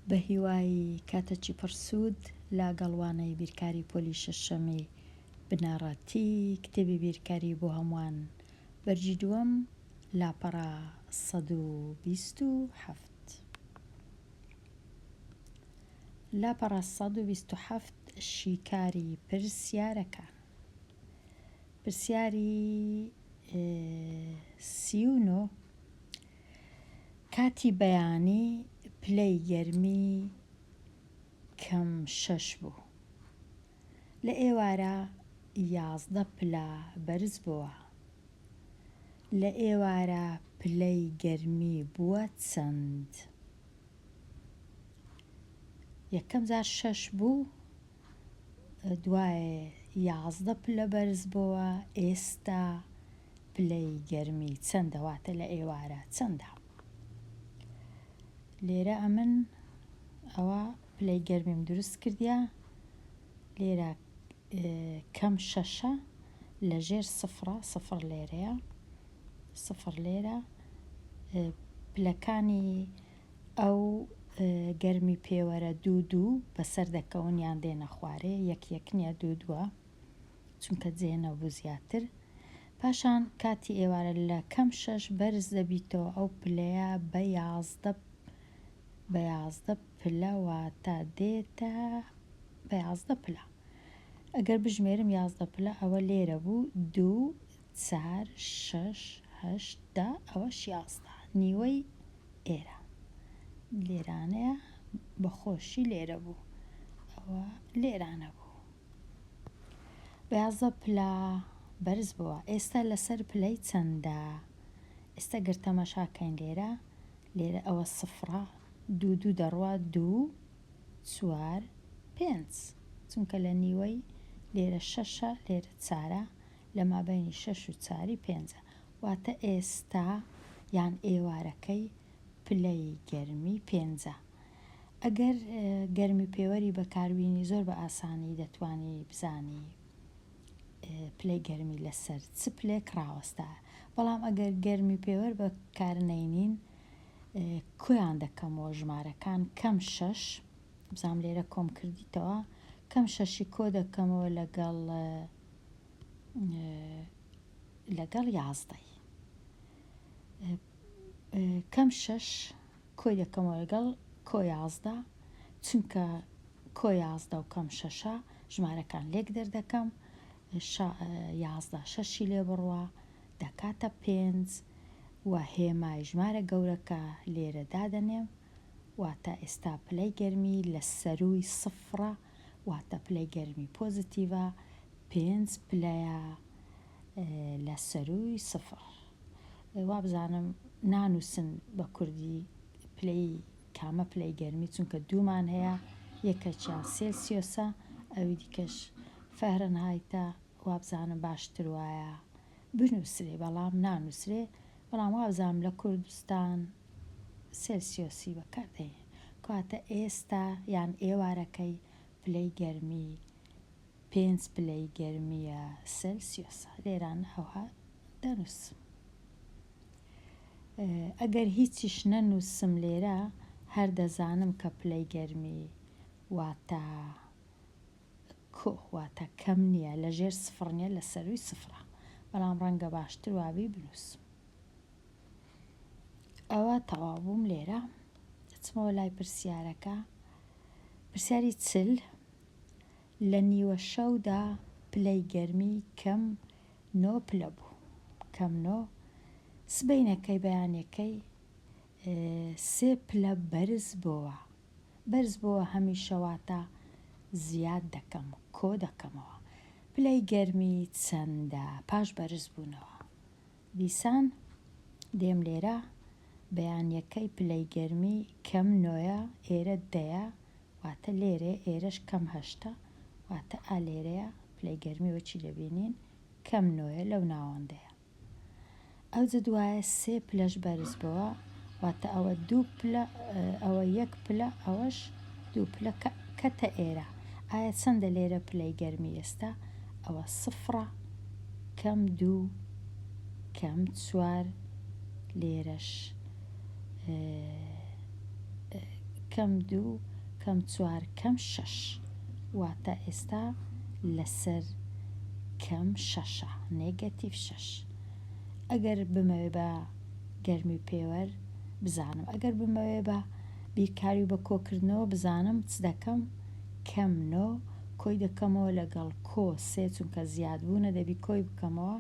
بە هیوای کاتەکی پرسوود لا گەڵوانەی بیرکاری پۆلی شەشەمی بنەڕەتی کتێبی بیرکاری بۆ هەمووان بەرجی دووەم لاپەڕە 127. لاپەڕە 127 شیکاری پرسیارەکان. پرسیاری 39 کاتی بەیانی پلەی گەرمی کەم 6 بوو. لە ئێوارە 11 پلە بەرز بووە. لە ئێوارە پلەی گەرمی بووە چەند؟ یەکەم جار 6 بوو، دوایە 11 پلە بەرز بووە، ئێستا پلەی گەرمی چەندە؟ واتە لە ئێوارە چەندە؟ لێرە ئەمن ئەوە پلەی گەرمیم دروست کردیە، لێرە کەم 6ە لەژێر سفرە، سفر لێرەیە، سفر لێرە، پلەکانی ئەو گەرمی پێوەرە 2 بەسەر دەکەون یان دێنە خوارێ، یەک نییە 2 چونکە جێنەبوو زیاتر. پاشان کاتی ئێوارە لە کەم 6 بەرز دەبیتەوە ئەو پلەیە بە 11 پلە، واتە دێتە بە 11 پلە. ئەگەر بژمێرم 11 پلە ئەوە لێرە بوو 2 4 6 8 10 ئەوەش 11 نیوەی ئێرە لێرانەیە بەخۆشی لێرە بوو، ئەوە لێرانە بوو. بە 11 پلە بەرز بووە. ئێستا لەسەر پلەی چەندە؟ ئێستا گەر تەماشاکەین لێرە ئەوە سفرە، 2 دەڕوە 2 4 5 چونکە لە نیوەی لێرە 6ە لێرە 4ە، لە مابەینی 6 و 4 5، واتە ئێستا یان ئێوارەکەی پلەی گەرمی 5. ئەگەر گەرمی پێوەری بەکاربیانی زۆر بە ئاسانی دەتوانی بزانی پلەی گەرمی لەسەر چ پلێک ڕاوەستە، بەڵام ئەگەر گەرمی پێوەر بەکارنەینین کۆیان دەکەمەوە ژمارەکان. کەم 6 بزانام لێرە کۆم کردیتەوە، کەم 6 کۆ دەکەمەوە لەگەڵ 11. کەم 6 کۆی دەکەمەوە لەگەڵ کۆ 11، چونکە کۆ 11 و کەم 6ە ژمارەکان لێک دەردەکەم، 11 6 لێ بڕوە دەکاتە 5 و هێمای ژمارە گەورەکە لێرە دادەنێم، واتە ئێستا پلەی گەرمی لە سەرووی سفرە، واتە پلەی گەرمی پۆزتیڤە، 5 پلەیە لە سەرووی سفر. وا بزانم نانووسن بە کوردی پلەی کامە پلەی گەرمی، چونکە دوومان هەیە، یەکەکیان سێلسیۆسە ئەوی دیکەش فەرەنهایتە، وا بزانم باشتر وایە بنووسرێ، بەڵام نانووسرێ، بەڵام وا بزانم لە کوردستان سێلسیۆسی بەکاردێنێ، کاتە ئێستا یان ئێوارەکەی پلەی گەرمی 5 پلەی گەرمیە سێلسیۆسە. لێران هەوها دەنووسم. ئەگەر هیچیش نەنووسم لێرە هەر دەزانم کە پلەی گەرمی واتە کۆ، واتە کەم نییە، لە ژێر سفر نییە، لە سەرووی سفرە، بەڵام ڕەنگە باشتر وابی بنووسم. ئەوە تەواو بووم. لێرە دەچمەوە لای پرسیارەکە. پرسیاری 40 لە نیوە شەودا پلەی گەرمی کەم 9 پلە بوو. کەم 9 سبەینەکەی بەیانەکەی 3 پلە بەرز بووە. بەرز بووە هەمیشە واتە زیاد دەکەم، کۆ دەکەمەوە. پلەی گەرمی چەندە پاش بەرز بوونەوە؟ دیسان دێم لێرە بەیانیەکەی پلەی گەرمی کەم 9ە، ئێرە 10ە، واتە لێرێ ئێرەش کەم 8ە، واتە ئا لێرەیە پلەی گەرمی وەچی دەبینین کەم 9ە لەو ناوەندەیە. ئەو جە دوایە 3 پلەش بەرز بووە، واتە ئەوە 2 پلە، ئەوە 1 پلە، ئەوەش 2 پلە کەتە ئێرە. ئایا چەندە لێرە پلەی گەرمی ئێستا؟ ئەوە سفرە، کەم 2 کەم 4 لێرەش کەم 2 کەم 4 کەم 6 واتە ئێستا لەسەر کەم 6 نێگەتیڤ 6 ئەگەر بمەوێ بە گەرمی پێوەەر بزانم ئەگەر بمەوێ بە بیرکاری بە کۆکردنەوە بزانم چ دەکەم کەم 9 کۆی دەکەمەوە لەگەڵ کۆ سێ چونکە زیادبوونە دەبی کۆی بکەمەوە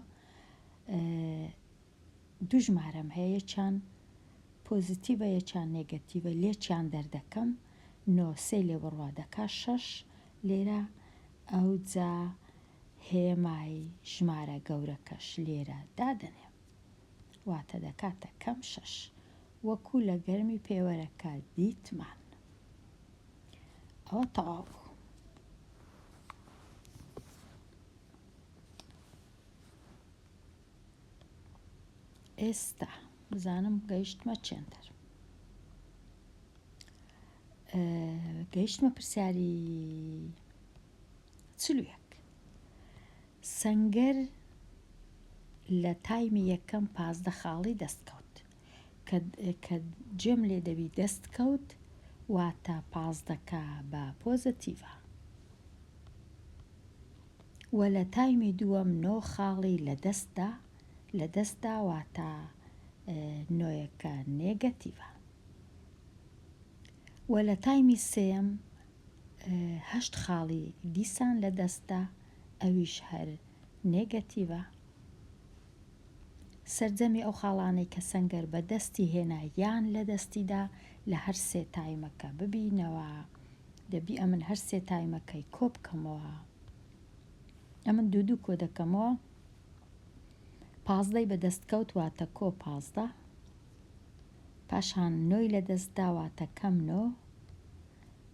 دوو ژمارەم هەیە یەکیان پۆزیتیڤە یەکیان نێگەتیڤە لێکیان دەردەکەم 9 سێ لێ بڕوا دەکا 6 لێرە ئەو جا هێمای ژمارە گەورەکەش لێرە دادەنێم واتە دەکاتە کەم 6 وەکو لە گەرمی پێوەرەکە دیتمان ئەوە تەواو بوو. ئێستا بزانم گەیشتمە چێندەر گەیشتمە پرسیاری 41 سەنگەر لە تایمی یەکەم 15 خاڵی دەستکەوت کە جێم لێ دەبی دەستکەوت واتە 15کە بە پۆزتیڤە و لە تایمی دووەم 9 خاڵی لە دەستدا واتە 9یەکە نێگەتیڤە و لە تایمی سێم 8 خاڵی دیسان لە دەستدا ئەویش هەر نێگەتیڤە سەرجەمی ئەو خاڵانەی کە سەنگەر بە دەستی هێنا یان لە دەستیدا لە هەر سێ تایمەکە ببینەوە دەبی ئەمن هەر سێ تایمەکەی کۆ بکەمەوە ئەمن دوو کۆ دەکەمەوە 15ی بەدەستکەوت واتە کۆ 15 پاشان 9 لە دەستدا واتە کەم 9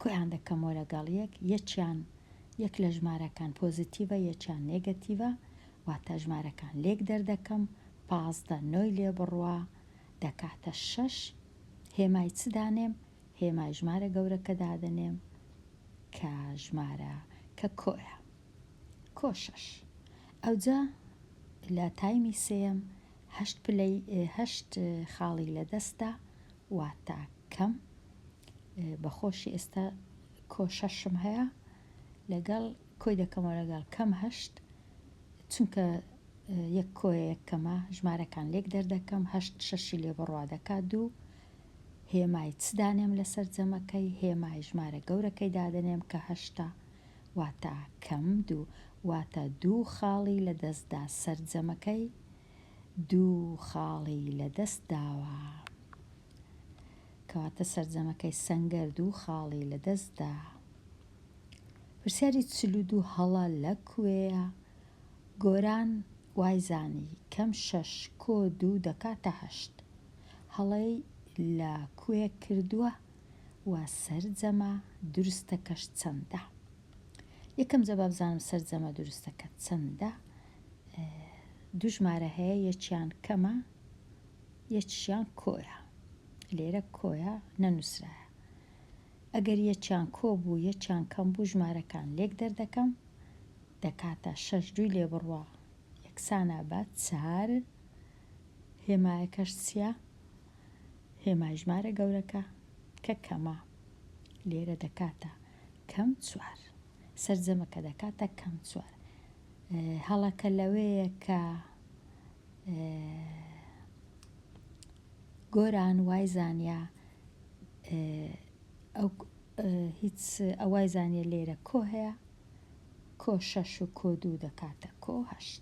کۆیان دەکەمەوە لەگەڵ یەکیان یەک لە ژمارەکان پۆزیتیڤە یەکیان نێگەتیڤە واتە ژمارەکان لێک دەردەکەم 15 9 لێ بڕوا دەکاتە 6 هێمای چ دانێم هێمای ژمارە گەورەکە دادەنێم کە ژمارە کە کۆیە کۆ 6 ئەوجا لە تایمی سێم 8 خاڵی لە دەستدا واتە کەم بەخۆشی ئێستا کۆ 6م هەیە لەگەڵ کۆی دەکەمەوە لەگەڵ کەم 8 چونکە یەک کۆیە یەکەمە ژمارەکان لێک دەردەکەم 8 6 لێ بڕوا دەکات 2 هێمای چ دانێم لەسەر جەمەکەی هێمای ژمارە گەورەکەی دادەنێم کە 8 واتە کەم 2 واتە 2 خاڵی لە دەستدا سەرجەمەکەی 2 خاڵی لە دەستداوە کەواتە سەرجەمەکەی سەنگەر 2 خاڵی لە دەستدا پرسیاری 42 هەڵە لە کوێیە گۆران وایزانی کەم 6 کۆ 2 دەکاتە 8 هەڵەی لە کوێ کردووە و سەرجەمە دروستەکەش چەندە یەکەم جەبا بزانم سەرجەمە دروستەکە چەندە دوو ژمارە هەیە یەکیان کەمە یەکیان کۆیە لێرە کۆیە نەنووسرایە ئەگەر یەکیان کۆ بوو یەکیان کەم بوو ژمارەکان لێک دەردەکەم دەکاتە 6 دوی لێ بڕوا یەکسانە بە 4 هێمایەکەش چییە هێمای ژمارە گەورەکە کە کەمە لێرە دەکاتە کەم 4 سەرجەمەکە دەکاتە کەم 4 هەڵەکە لەوەیە کە گۆران وایزانیا هیچ ئەوای زانیە لێرە کۆ هەیە کۆ 6 و کۆ 2 دەکاتە کۆ 8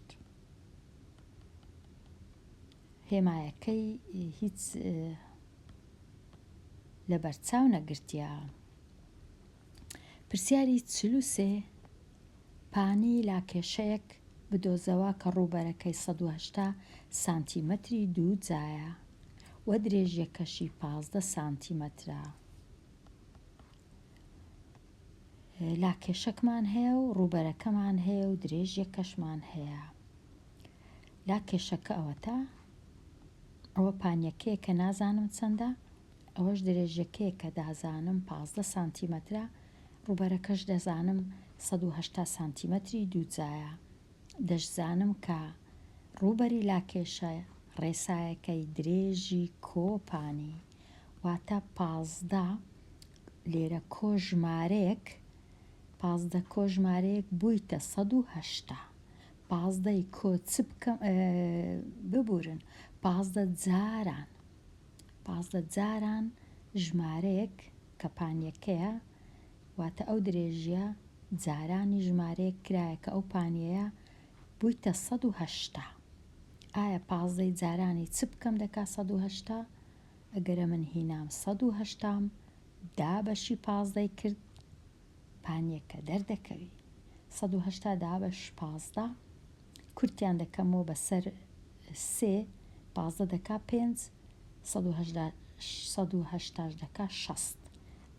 هێمایەکەی هیچ لە بەرچاو نەگرتیە پرسیاری 43 پانی لاکێشەیەک بدۆزەوە کە ڕووبەرەکەی 180 سانتیمەتری دوو جایە و درێژیەکەشی 15 سانتیمەترە لاکێشەکمان هەیە و ڕووبەرەکەمان هەیە و درێژیەکەشمان هەیە لاکێشەکە ئەوەتە ئەوە پانیەکەیە کە نازانم چەندە ئەوەش درێژیەکەیە کە دازانم 15 سانتیمەترە ڕووبەرەکەش دەزانم 180 سانتیمەتری دوو جایە دەشزانم کە ڕووبەری لاکێشە ڕێسایەکەی درێژی کۆپانی واتە 15 لێرە کۆژمارێک 15 کۆژمارەیەک بوویتە 180. 15 کۆچ بکەم ببورن 15 جاران 15 جاران ژمارەیەک کە پانیەکەیە واتە ئەو درێژیە جارانی ژمارەیەک کرایە کە ئەو پانیەیە بوویتە 180. ئایا 15 جارانی چ بکەم دەکا 180؟ ئەگەرە من هینام 180 دا بەشی 15 کرد پانیەکە دەردەکەوی 180 دا بەش 15 کورتیان دەکەمەوە بەسەر 3 15 دەکا 5 180 دەکا 60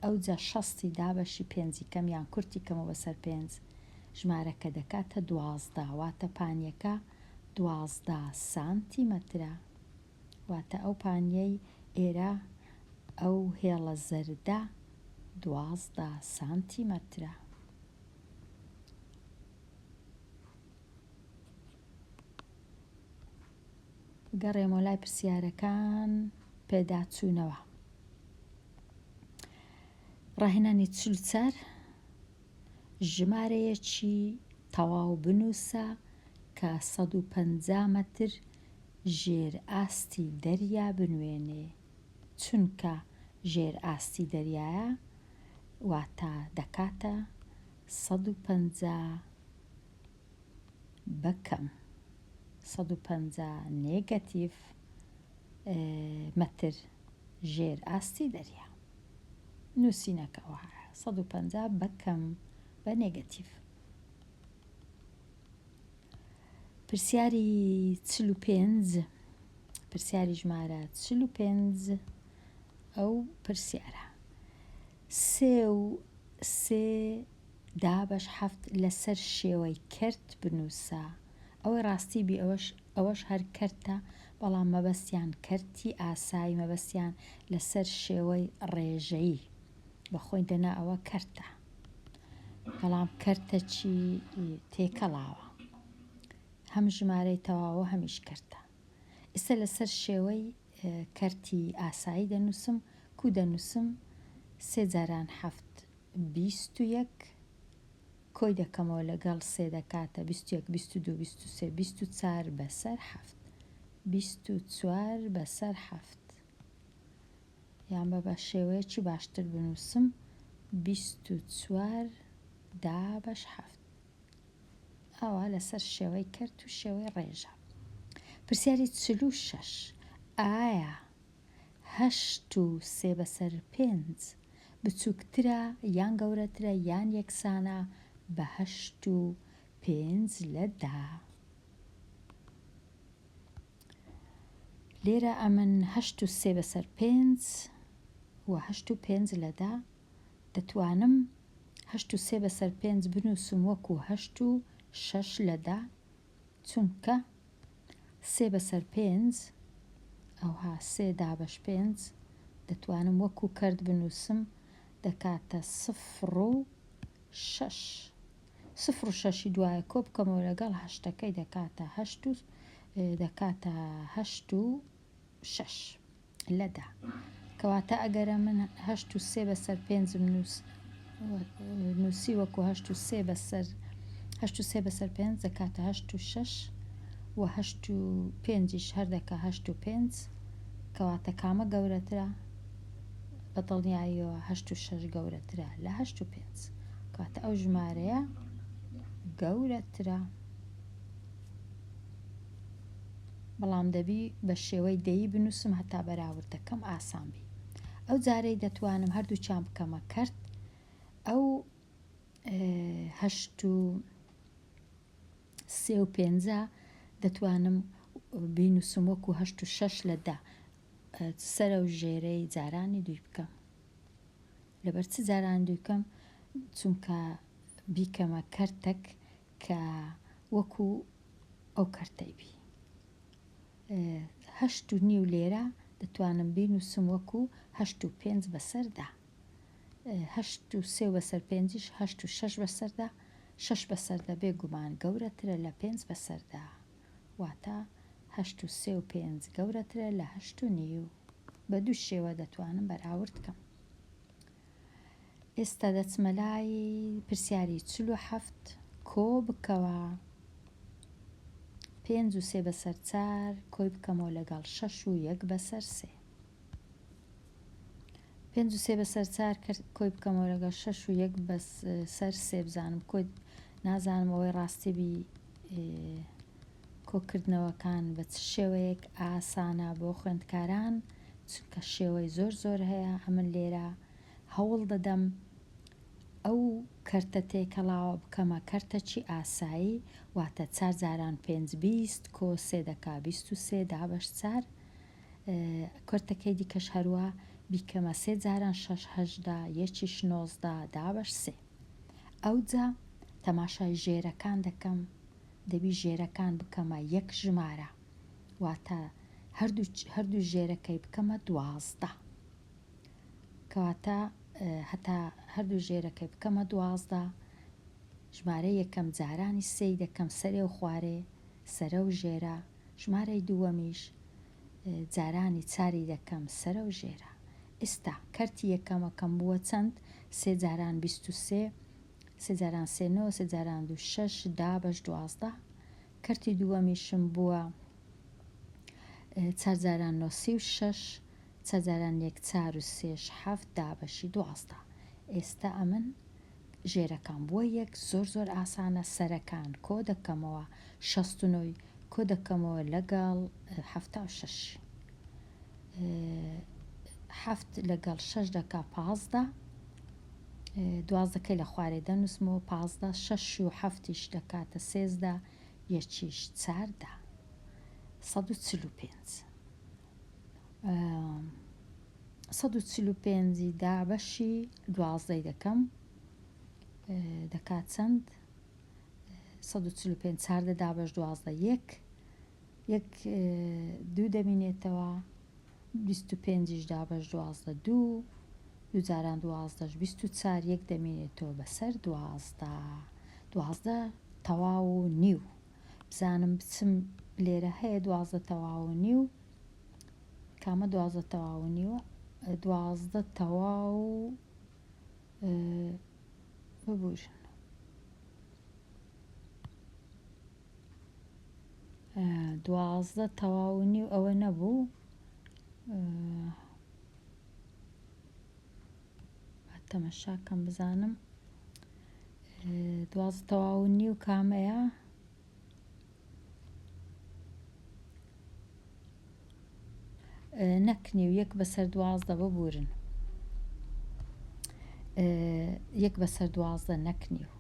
ئەو جا 60 دا بەشی 5 کەمیان کورتی کەمەوە بەسەر 5 ژمارەکە دەکاتە 12 واتە پانیەکە 12 سانتیمەترە واتە ئەو پانیەی ئێرە ئەو هێڵە زەردە 12 سانتیمەترە. گەڕێمە لای پرسیارەکان پێداچوونەوە. ڕاهێنانی 44 ژمارەیەکی تەواو بنووسە کە 150 مەتر ژێر ئاستی دەریا بنوێنێ چونکە ژێر ئاستی دەریایە واتە دەکاتە 150 بەکەم 150 نێگەتیڤ مەتر ژێر ئاستی دەریا نووسینەکەەوە 150 بەکەم بە نێگەتیڤ. پرسیاری 45 پرسیاری ژمارە 45 ئەو پرسیارە 3 دا بەش 7 لەسەر شێوەی کەرت بنووسە. ئەوەی ڕاستی بی ئەوەش هەر کەرتە بەڵام مەبەستیان کەرتی ئاسایی مەبەستیان لەسەر شێوەی ڕێژەیی بەخۆی دەنا ئەوە کەرتە بەڵام کەرتەکی تێکەڵاوە هەم ژمارەی تەواوە هەمیش کەرتە. ئێستا لەسەر شێوەی کەرتی ئاسایی دەنووسم کو دەنووسم 3 جاران 7 21 کۆی دەکەمەوە لەگەڵ 3 دەکاتە 21 22 23 24 بەسەر 7 24 بەسەر 7 یان بە شێوەیەکی باشتر بنووسم 24 دا بەش 7 ئەوە لەسەر شێوەی کەرت و شێوەی ڕێژە. پرسیاری 46 ئایا 8 و 3 بەسەر 5 بچووکترە یان گەورەترە یان یەکسانە بە 8 و 5 لەدا؟ لێرە ئەمن 8 و 3 بەسەر 5 و 8 و 5 لەدا دەتوانم 8 و 3 بەسەر 5 بنووسم وەکو 8 و 6 لەدا چونکە 3 بەسەر 5 ئەوها 3 دا بەش 5 دەتوانم وەکو کەرت بنووسم دەکاتە 0 و 6 0 و 6 دوایە کۆ بکەمەوە لەگەڵ 8ەکەی دەکاتە 8 و 6 لەدا کەواتە ئەگەرە من 8 و 3 بەسەر 5 نووسی وەکو 8 و 3 بەسەر 5 دەکاتە 8 و 6 و 8 و 5 هەر دەکا 8 و 5 کەواتە کامە گەورەترە بە دڵنیاییەوە 8 و 6 گەورەترە لە 8 و 5 کەواتە ئەو ژمارەیە گەورەترە بەڵام دەبی بە شێوەی دەیی بنووسم هەتا بەراوردەکەم ئاسان بی. ئەو جارەی دەتوانم هەردووچیان بکەمە کەرت ئەو 8 و 3 و 5 دەتوانم بینووسم وەکو 8 و 6 لەدا سەرە و ژێرەی جارانی دوی بکەم لەبەر چ جاران دوو بکەم چونکە بیکەمە کەرتێک کە وەکو ئەو کەرتەی بی 8 و نیو لێرە دەتوانم بینووسم وەکو 8 و 5 بەسەردا 8 و 3 بەسەر 5 8 و 6 بەسەردا 6 بەسەردا بێگومان گەورەترە لە 5 بەسەردا واتە 8 و 3 و 5 گەورەترە لە 8 و نیو بە دوو شێوە دەتوانم بەراورد بکەم. ئێستا دەچمە لای پرسیاری 47 کۆ بکەوە 5 و 3 بەسەر 4 کۆی بکەمەوە لەگەڵ 6 و 1 بەسەر 3 5 و 3 بەسەر 4 کۆی بکەمەوە لەگەڵ 6 و 1 بەسەر 3 بزانم کۆی نازانم ئەوەی ڕاستیبی کۆکردنەوەکان بە چ شێوەیەک ئاسانە بۆ خوێندکاران چونکە شێوەی زۆر هەیە ئەمن لێرە هەوڵ دەدەم ئەو کەرتە تێکەڵاوە بکەمە کەرتەکی ئاسایی واتە 4 جاران 5 20 کۆ 3 دەکا 23 دابەش 4 کەرتەکەی دیکەش هەروە بیکەمە 3 جاران 6 هەژدا یەکیش 19 دابەش 3 ئەوجا تەماشای ژێرەکان دەکەم دەبی ژێرەکان بکەمە یەک ژمارە واتە هەردوو ژێرەکەی بکەمە 12 کەواتە هەتا هەردوو ژێرەکەی بکەمە 12 ژمارە یەکەم جارانی سێی دەکەم سەرێ و خوارێ سەرە و ژێرە ژمارەی دووەمیش جارانی چاری دەکەم سەرە و ژێرە ئێستا کەرتی یەکەمەکەم بووە چەند 3 جاران 23 3 جاران 3 9 3 جاران 2 6 دابەش 12 کەرتی دووەمیشم بووە 4 جاران 9 36 4 جاران 1 4 و 3 7 دابەشی 12 ئێستا ئەمن ژێرەکان بووە یەک زۆر ئاسانە سەرەکان کۆ دەکەمەوە 69 کۆ دەکەمەوە لەگەڵ 76 7 لەگەڵ 6 دەکا 15 12کەی لە خوارێ دەنووسمەوە 15 6 و 7ش دەکاتە 13 یەکیش 4 145 145 دابەشی 12 دەکەم دەکات چەند 145 4 دابەش 12 یەک دوو دەبینێتەوە 25 دابەش 12 2 جاران 12 24 یەک دەمێنێتەوە بەسەر 12 تەواو و نیو بزانم بچم لێرە هەیە 12 تەواو و نیو کامە 12 تەواو و نیوە 12 تەواو ببوورن 12 تەواو و نیو ئەوە نەبوو تەمەشاکەم بزانم 12 تەواو و نیو کامەیە نەکنیو 1 بەسەر 12 ببوورن 1 بەسەر 12 نەکنیو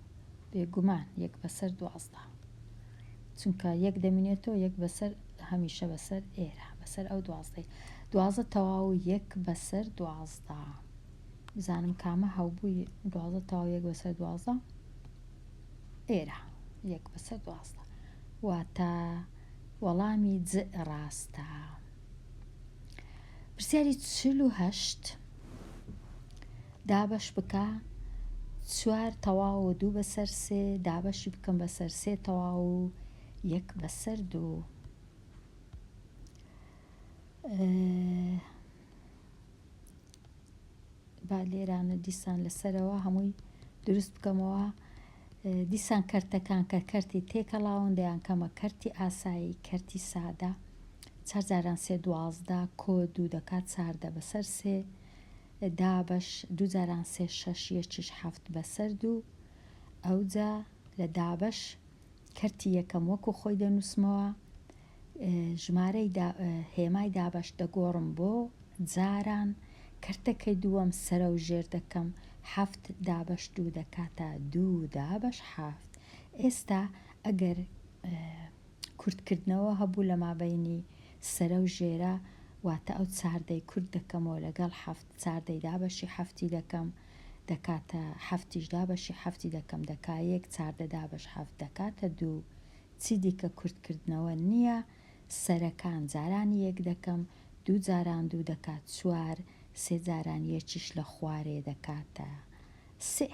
بێگومان 1 بەسەر 12 چونکە 1 دەمێنێتەوە 1 بەسەر هەمیشە بەسەر ئێرە بەسەر ئەو 12 تەواو 1 بەسەر 12 بزانم کامە هەوبووی 12 تەواو 1 بەسەر 12 ئێرە 1 بەسەر 12 واتە وەڵامی ج ڕاستە پرسیاری 48 دابەش بکە 4 تەواو و 2 بەسەر 3 دابەشی بکەم بەسەر 3 تەواو و 1 بەسەر 2 با لێرانە دیسان لەسەرەوە هەمووی دروست بکەمەوە دیسان کەرتەکان کە کەرتی تێکەڵاون دەیان کەمە کەرتی ئاسایی کەرتی سادە 4 جاران 3 12 کۆ 2 دەکات 4 بەسەر 3 دابەش 2 جاران 3 6 یەکیش 7 بەسەر 2 ئەوجا لە دابەش کەرتی یەکەم وەکو خۆی دەنووسمەوە ژمارەی هێمای دابەش دەگۆڕم بۆ جاران کەرتەکەی دووەم سەرە و ژێر دەکەم 7 دابەش 2 دەکاتە 2 دابەش 7 ئێستا ئەگەر کوردکردنەوە هەبوو لە مابەینی سەرە و ژێرە واتە ئەو چاردەی کورد دەکەمەوە لەگەڵ 7 چاردەی دابەشی 7 دەکەم دەکاتە 7 دابەشی 7 دەکەم دەکا 1 چاردە دابەش 7 دەکاتە 2 چی دیکە کوردکردنەوە نییە سەرەکان جارانی 1 دەکەم 2 جاران 2 دەکات 4 3 جاران یەکیش لە خوارێ دەکاتە 3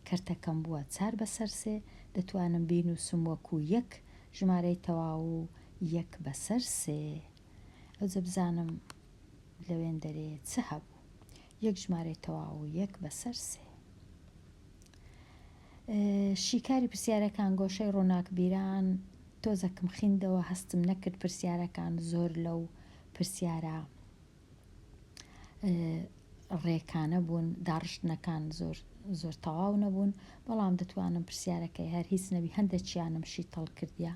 کەرتەکەم بووە 4 بەسەر 3 دەتوانم بینووسم وەکو 1 ژمارەی تەواو و 1 بەسەر 3 ئەوجە بزانم لەوێن دەرێ چه هەبوو 1 ژمارەی تەواو و 1 بەسەر 3 شیکاری پرسیارەکان گۆشەی ڕووناکبیران تۆزەکەم خیندەوە هەستم نەکرد پرسیارەکان زۆر لەو پرسیارە ڕێکانە بوون داڕشتنەکان زۆر تەواو نەبوون بەڵام دەتوانم پرسیارەکەی هەر هیچ نەبی هەندێکیانم شیتەڵ کردیا.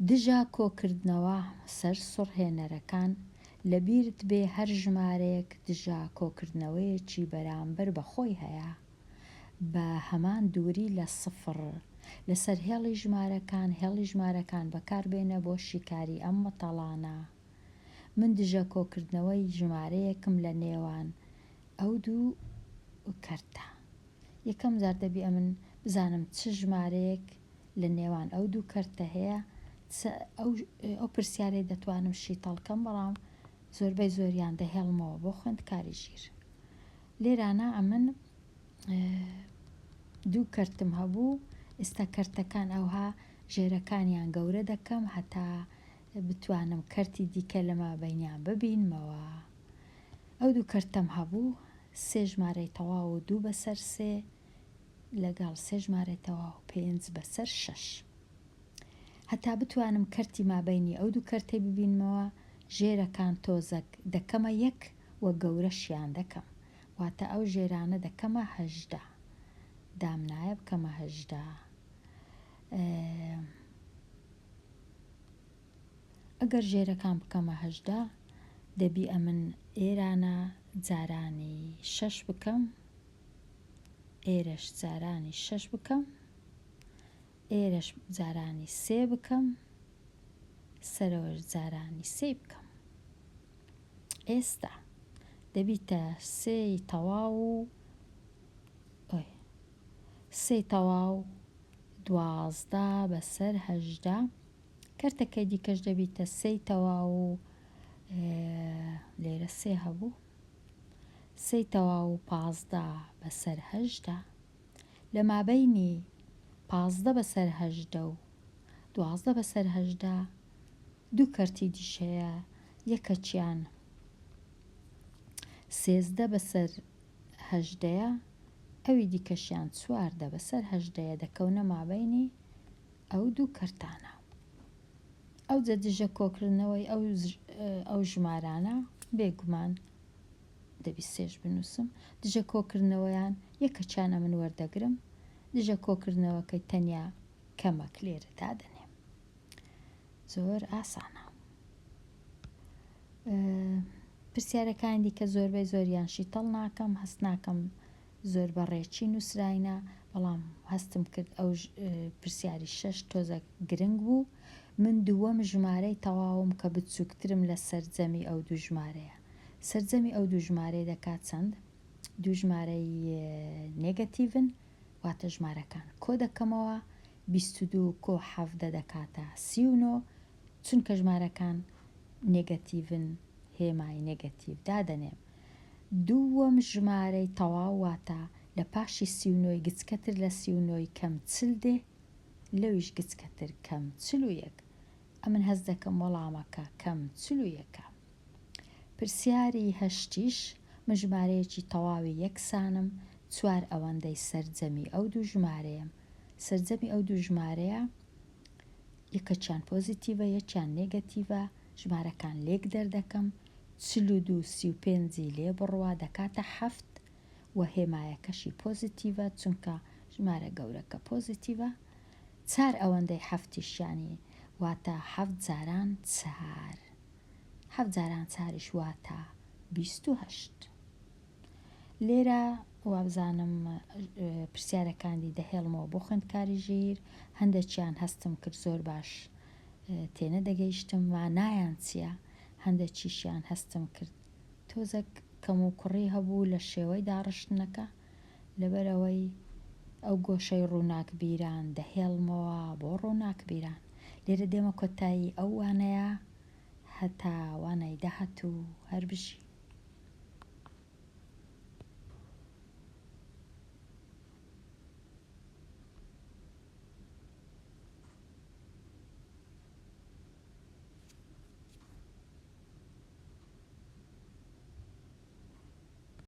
دژە کۆکردنەوە سەر سوڕهێنەرەکان لەبیرت بێ هەر ژمارەیەک دژە کۆکردنەوەیەکی بەرامبەر بەخۆی هەیە بە هەمان دووری لە سفر لەسەر هێڵی ژمارەکان بەکاربێنە بۆ شیکاری ئەم مەتەڵانە. من دژە کۆکردنەوەی ژمارەیەکم لە نێوان ئەو دوو کەرتە. یەکەم جار دەبی ئەمن بزانم چ ژمارەیەک لە نێوان ئەو دوو کەرتە هەیە ئەو پرسیارەی دەتوانم شیتەڵکەم بەڵام زۆربەی زۆریان دەهێڵمەوە بۆ خوێندکاری ژیر. لێرانە ئەمن دوو کەرتم هەبوو ئێستا کەرتەکان ئەوها ژێرەکانیان گەورە دەکەم هەتا بتوانم کەرتی دیکە لەما بەینیان ببینمەوە. ئەو دوو کەرتەم هەبوو 3 ژمارەی تەواو و 2 بەسەر 3 لەگەڵ 3 ژمارەی تەواو 5 بەسەر 6 هەتا بتوانم کەرتی مابەینی ئەو دوو کەرتەی ببینمەوە ژێرەکان تۆزەک دەکەمە 1 وە گەورەشیان دەکەم واتە ئەو ژێرانە دەکەمە 18 دامنایە بکەمە 18. ئەگەر ژێرەکان بکەمە 18 دەبی ئەمن ئێرانە جارانی 6 بکەم ئێرەش جارانی 6 بکەم ئێرەش جارانی 3 بکەم سەرەوەش جارانی 3 بکەم. ئێستا دەبیتە 3 تەواو 12 بەسەر 18 کەرتەکەی دیکەش دەبیتە 3 تەواو لێرە 3 هەبوو 3 تەواو 15 بەسەر 18 لە مابەینی 15 بەسەر 18 و 12 بەسەر 18 دوو کەرتی دیشەیە یەکەچیان 13 بەسەر 18 ئەوی دیکەشیان 14 بەسەر 18 دەکەونە مابەینی ئەو دوو کەرتانە. ئەو دژە کۆکردنەوەی ئەو ژمارانە بێگومان دەبی 3 بنووسم دژە کۆکردنەوەیان یەکەچانە من وەردەگرم دژە کۆکردنەوەکەی تەنیا کەمەک لێرە دادەنێم. زۆر ئاسانە. پرسیارەکانی دیکە زۆربەی زۆریان شیتەڵ ناکەم هەست ناکەم زۆر بەڕێکی نووسراینە بەڵام هەستم کرد ئەو پرسیاری 6 تۆزە گرنگ بوو. من دووەم ژمارەی تەواوم کە بچووکترم لە سەرجەمی ئەو دوو ژمارەیە. سەرجەمی ئەو دوو ژمارەی دەکات چەند؟ دوو ژمارەی نێگەتیڤن واتە ژمارەکان کۆ دەکەمەوە 22 کۆ 17 دەکاتە 39 چونکە ژمارەکان نێگەتیڤن هێمای نێگەتیڤ دادەنێم. دووەم ژمارەی تەواو واتە لە پاشی 39 گچکەتر لە 39 کەم 40 دێ لەویش گچکەتر کەم 41 ئەمن هەست دەکەم وەڵامەکە کەم 41. پرسیاری هەشتیش من ژمارەیەکی تەواوی یەکسانم 4 ئەوەندەی سەرجەمی ئەو دوو ژمارەیەم. سەرجەمی ئەو دوو ژمارەیە یەکەچیان پۆزیتیڤە یەکیان نێگەتیڤە ژمارەکان لێک دەردەکەم 42 35 لێ بڕوا دەکاتە 7 و هێمایەکەشی پۆزیتیڤە چونکە ژمارە گەورەکە پۆزیتیڤە 4 ئەوەندەی هەفتیشیانی واتە 7 جاران 4 7 جاران 4ش واتە 28. لێرە وابزانم پرسیارەکانی دەهێڵمەوە بۆ خوێندکاری ژیر هەندێکیان هەستم کرد زۆر باش تێنە دەگەیشتم مانایان چییە هەندێکیشیان هەستم کرد تۆزێک کەم و کوڕی هەبوو لە شێوەی داڕشتنەکە لەبەرەوەی ئەو گۆشەی ڕووناکبیران دەهێڵمەوە بۆ ڕووناکبیران. لێرە دێمە کۆتایی ئەو وانەیە هەتا وانای داهاتوو هەر بژی.